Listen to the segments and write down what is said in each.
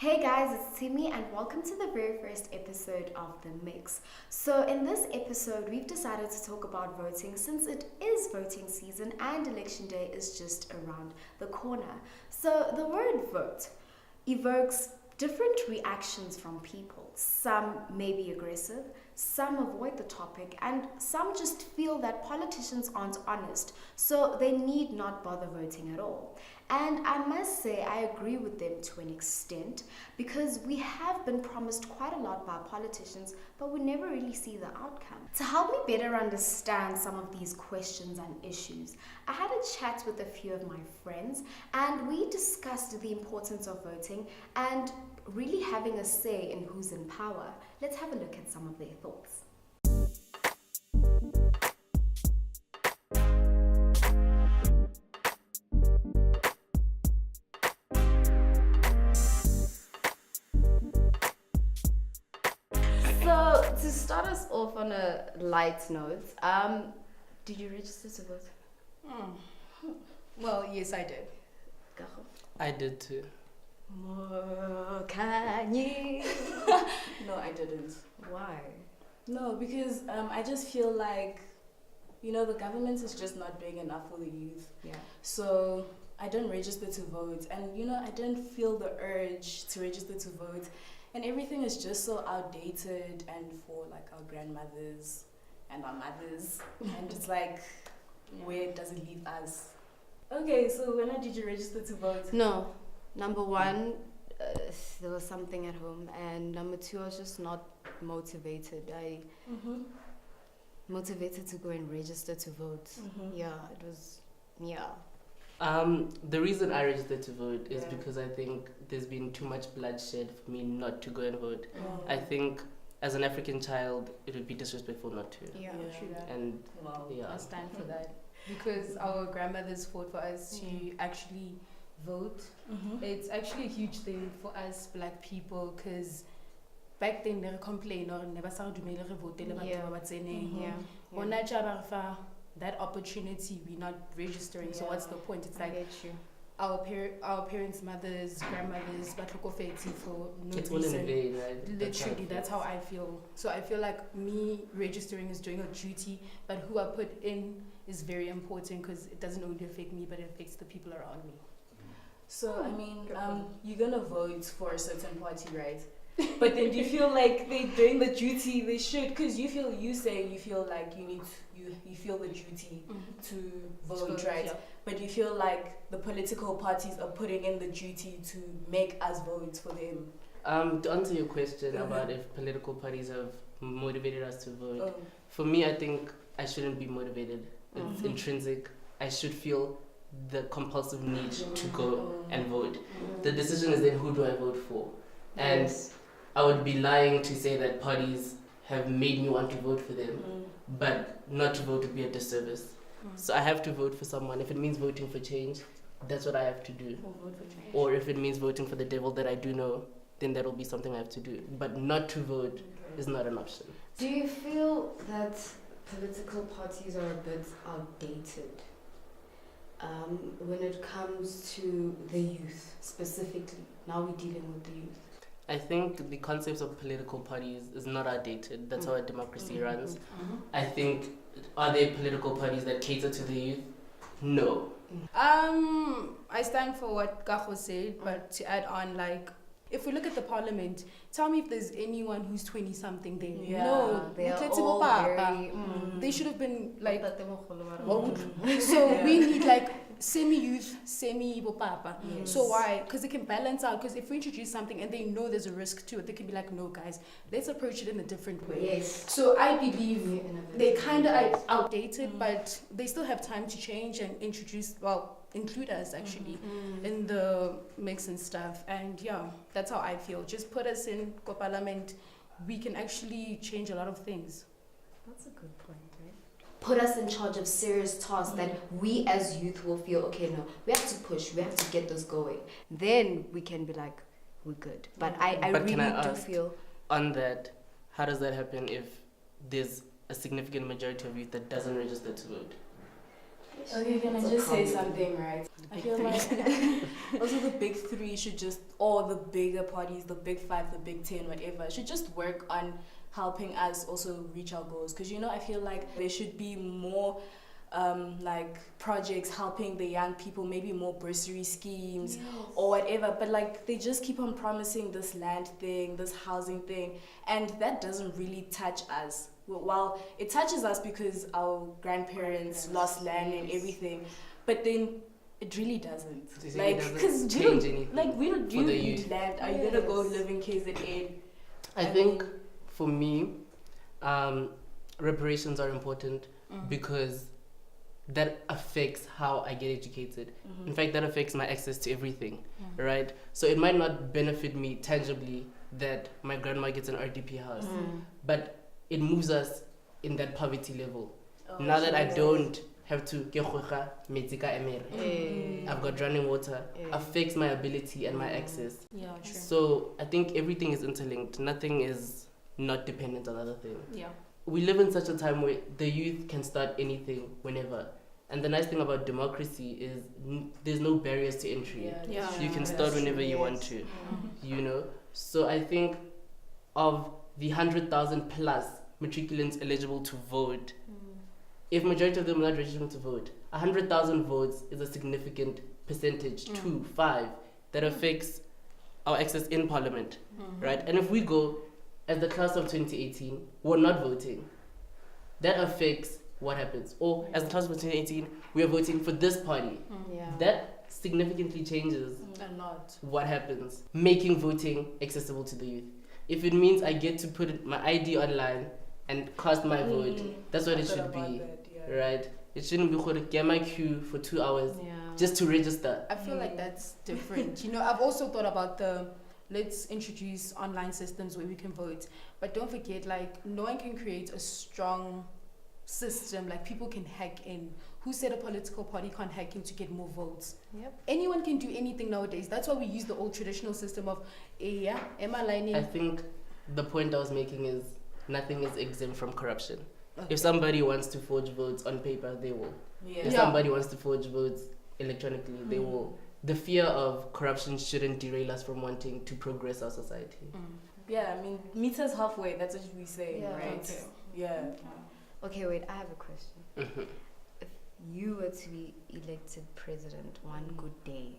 Hey guys, it's Tshimi and welcome to the very first episode of The Mix. So in this episode, we've decided to talk about voting since it is voting season and election day is just around the corner. So the word vote evokes different reactions from people. Some may be aggressive, some avoid the topic, and some just feel that politicians aren't honest, so they need not bother voting at all. And I must say, I agree with them to an extent because we have been promised quite a lot by politicians, but we never really see the outcome. To help me better understand some of these questions and issues, I had a chat with a few of my friends and we discussed the importance of voting and really having a say in who's in power. Let's have a look at some of their thoughts. So to start us off on a light note, did you register to vote? Well, yes, I did. Kago? I did too. Khanyi. No, I didn't. Why? No, because I just feel like, the government is just not doing enough for the youth. Yeah. So I didn't register to vote. And, I didn't feel the urge to register to vote. And everything is just so outdated and for like our grandmothers and our mothers. And it's like, where does it leave us? Okay, so when did you register to vote? No. Number one, there was something at home. And number two, I was just not motivated. Motivated to go and register to vote. Yeah, it was, The reason I registered to vote is because I think there's been too much bloodshed for me not to go and vote. I think as an African child, it would be disrespectful not to. Yeah, true. And I stand for that because our grandmothers fought for us to actually vote. It's actually a huge thing for us black people because back then they complained or never saw that opportunity we're not registering. So what's the point? It's like our parents, mothers, grandmothers, but for no it's all reason. in vain, right? Literally, that's how I feel. So I feel like me registering is doing a duty, but who I put in is very important because it doesn't only affect me, but it affects the people around me. So, you're going to vote for a certain party, right? But then do you feel like they're doing the duty they should? Because you feel like you feel the duty to vote, right? Yeah. But you feel like the political parties are putting in the duty to make us vote for them. To answer your question about if political parties have motivated us to vote, for me, I think I shouldn't be motivated. It's intrinsic. I should feel the compulsive need to go and vote. The decision is then who do I vote for? And I would be lying to say that parties have made me want to vote for them, but not to vote would be a disservice. So I have to vote for someone. If it means voting for change, that's what I have to do. Or if it means voting for the devil that I do know, then that will be something I have to do. But not to vote is not an option. Do you feel that political parties are a bit outdated when it comes to the youth specifically? Now we're dealing with the youth. I think the concepts of political parties is not outdated. That's how a democracy runs. I think, are there political parties that cater to the youth? No. I stand for what Kago said, but to add on, like, if we look at the parliament, tell me if there's anyone who's 20-something there. No, they are all very... They should have been, like... So we need, like, semi-youth, semi-bopapa. Yes. So why? Because they can balance out. Because if we introduce something and they know there's a risk to it, they can be like, no, guys, let's approach it in a different way. Yes. So I believe they kind of are outdated, but they still have time to change and include us actually in the mix and stuff. And that's how I feel. Just put us in Parliament, we can actually change a lot of things. That's a good point, right? Put us in charge of serious tasks that we as youth will feel, okay, no, we have to push, we have to get this going. Then we can be like, we're good. But I really do feel... On that, how does that happen if there's a significant majority of youth that doesn't register to vote? Okay, can I just say something, right? I feel like also the big three should just, or the bigger parties, the big five, the big 10, whatever, should just work on helping us also reach our goals. Because, I feel like there should be more like projects helping the young people, maybe more bursary schemes or whatever. But like they just keep on promising this land thing, this housing thing, and that doesn't really touch us. Well, it touches us because our grandparents lost land and everything, but then it really doesn't. Like, because we don't need land. Are you gonna go live in KZN? I think for me, reparations are important because that affects how I get educated. In fact, that affects my access to everything, right? So it might not benefit me tangibly that my grandma gets an RDP house, but it moves us in that poverty level. Now that I don't have to I've got running water, affects my ability and my access. Yeah, true. So I think everything is interlinked. Nothing is not dependent on other things. Yeah. We live in such a time where the youth can start anything whenever. And the nice thing about democracy is there's no barriers to entry. You can start whenever you want to, So I think of the 100,000 plus matriculants eligible to vote, if majority of them are not registered to vote, 100,000 votes is a significant percentage, 5, that affects our access in parliament, right? And if we go, as the class of 2018, we're not voting, that affects what happens. Or as the class of 2018, we are voting for this party. That significantly changes a lot what happens, making voting accessible to the youth. If it means I get to put my ID online and cast my vote, that's what it should be, right? It shouldn't be get my queue for 2 hours just to register. I feel like that's different. I've also thought about let's introduce online systems where we can vote, but don't forget, like, no one can create a strong system, like people can hack in. Who said a political party can't hack in to get more votes? Anyone can do anything nowadays. That's why we use the old traditional system of I think the point I was making is nothing is exempt from corruption. If somebody wants to forge votes on paper, they will. If somebody wants to forge votes electronically, they will. The fear of corruption shouldn't derail us from wanting to progress our society. Yeah, I mean, meet us halfway, that's what we say, right? Okay, wait, I have a question. If you were to be elected president one good day,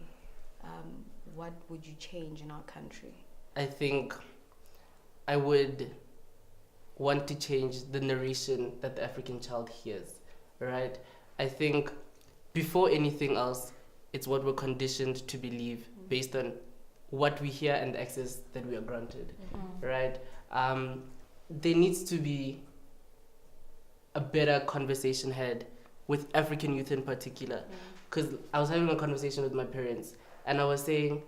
what would you change in our country? I think I would want to change the narration that the African child hears, right? I think before anything else, it's what we're conditioned to believe based on what we hear and the access that we are granted, right? There needs to be a better conversation had with African youth in particular, because I was having a conversation with my parents and I was saying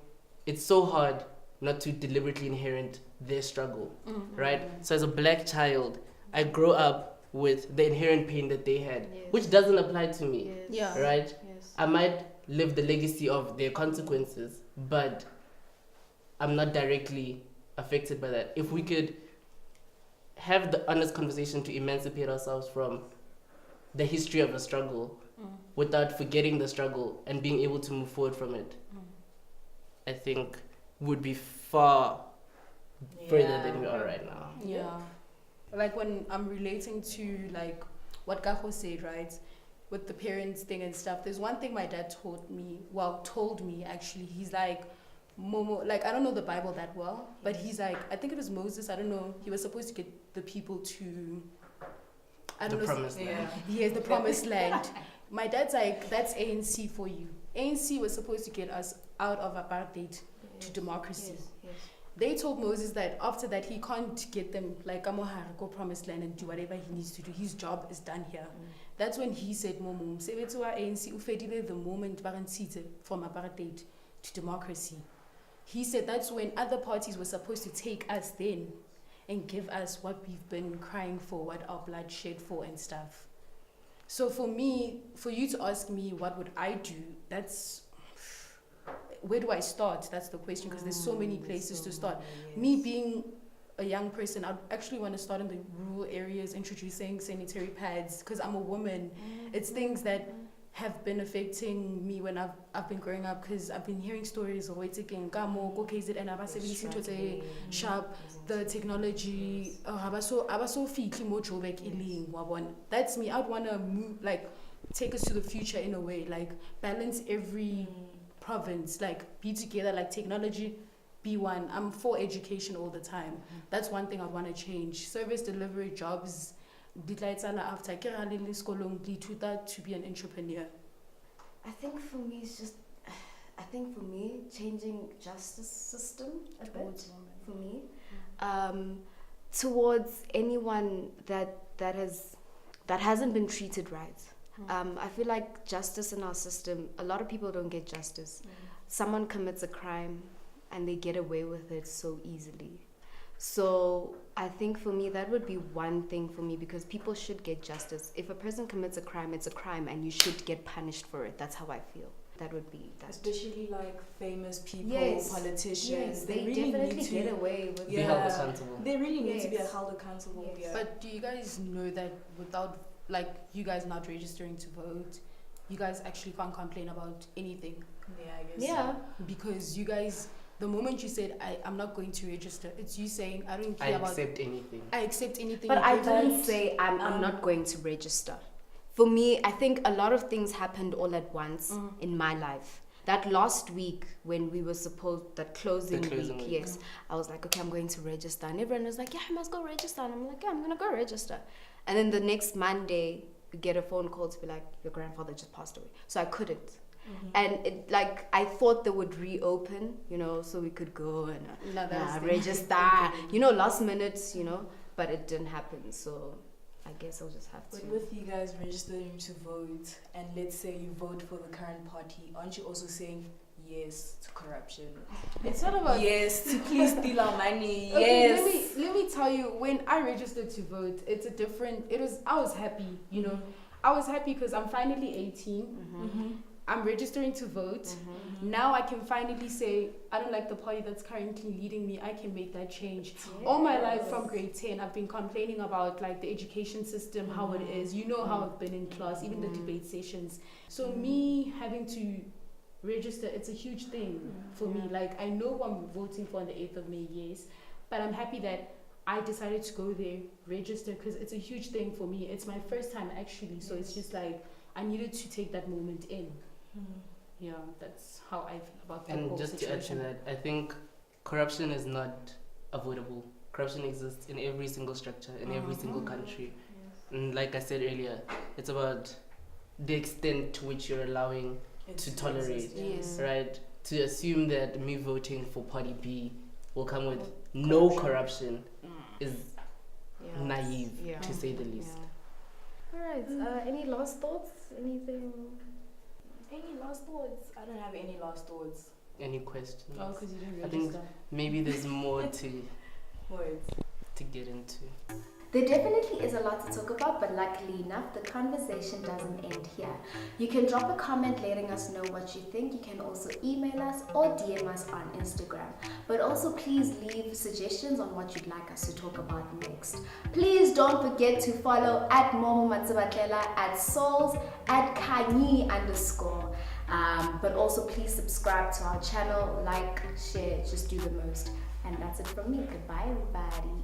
it's so hard not to deliberately inherit their struggle, right? So as a black child, I grow up with the inherent pain that they had, which doesn't apply to me, right? I might live the legacy of their consequences, but I'm not directly affected by that. If we could have the honest conversation to emancipate ourselves from the history of a struggle without forgetting the struggle and being able to move forward from it, I think would be far further than we are right now. Like when I'm relating to like what Kago said, right, with the parents thing and stuff, there's one thing my dad told me actually. He's like, Momo, like, I don't know the Bible that well, but he's like, I think it was Moses, I don't know, he was supposed to get the people to, I don't know. Promised land. Yes, the promised land. My dad's like, that's ANC for you. ANC was supposed to get us out of apartheid to democracy. They told Moses that after that he can't get them, like, go promised land and do whatever he needs to do. His job is done here. That's when he said, Momo, ANC ufedile the moment from apartheid to democracy. He said that's when other parties were supposed to take us then and give us what we've been crying for, what our blood shed for and stuff. So for me, for you to ask me what would I do, that's, where do I start? That's the question, because there's so many places to start. Me being a young person, I actually want to start in the rural areas, introducing sanitary pads, because I'm a woman. It's things that have been affecting me when I've been growing up, because I've been hearing stories of waiting Gamo, go KZN, Abasebili sharp, the technology, Abaso Fiki Mojobek Iling Wabon. That's me. I'd wanna move, like take us to the future in a way, like balance every province, like be together, like technology, be one. I'm for education all the time. That's one thing I want to change. Service delivery jobs, after to be an entrepreneur. I think for me it's just, changing justice system a bit for me, towards anyone that hasn't been treated right. I feel like justice in our system, a lot of people don't get justice. Someone commits a crime and they get away with it so easily. So I think for me that would be one thing for me, because people should get justice. If a person commits a crime, it's a crime and you should get punished for it. That's how I feel. That would be that. Especially like famous people, politicians. Yes, they really definitely need to get away with be held accountable. They really need to be held accountable. Yes. Yeah. But do you guys know that without, like, you guys not registering to vote, you guys actually can't complain about anything? Yeah, I guess. Yeah. So. Because you guys, the moment you said, I'm not going to register, it's you saying, I don't care about... accept anything. I accept anything. But I didn't say I'm not going to register. For me, I think a lot of things happened all at once in my life. That last week when we were supposed, that closing week, yes, I was like, okay, I'm going to register. And everyone was like, yeah, I must go register. And I'm like, yeah, I'm going to go register. And then the next Monday, we get a phone call to be like, your grandfather just passed away. So I couldn't. And it, like, I thought they would reopen, so we could go and register, last minute, but it didn't happen. So I guess I'll just have to. But with you guys registering to vote, and let's say you vote for the current party, aren't you also saying yes to corruption? It's not about yes to please steal our money. Okay, Yes. let me tell you, when I registered to vote, I was happy, I was happy because I'm finally 18. I'm registering to vote. Now I can finally say, I don't like the party that's currently leading me. I can make that change. Yes. All my life from grade 10, I've been complaining about like the education system, how it is. How I've been in class, even the debate sessions. So me having to register, it's a huge thing for me. Like, I know who I'm voting for on the 8th of May, yes. But I'm happy that I decided to go there, register, because it's a huge thing for me. It's my first time actually. So it's just like, I needed to take that moment in. Yeah, that's how I feel about that. And just situation. to add to that, I think corruption is not avoidable. Corruption exists in every single structure, in every single country. And like I said earlier, it's about the extent to which you're allowing to tolerate, right? To assume that me voting for party B will come with no corruption is naive, to say the least. All right. Any last thoughts? Anything? Any last thoughts? I don't have any last thoughts. Any questions? Oh, because you didn't I register. think maybe there's more to get into. There definitely is a lot to talk about, but luckily enough, the conversation doesn't end here. You can drop a comment letting us know what you think. You can also email us or DM us on Instagram. But also please leave suggestions on what you'd like us to talk about next. Please don't forget to follow at Momo Matsebatlela, at Souls, at Khanyi _. But also please subscribe to our channel, like, share, just do the most. And that's it from me. Goodbye, everybody.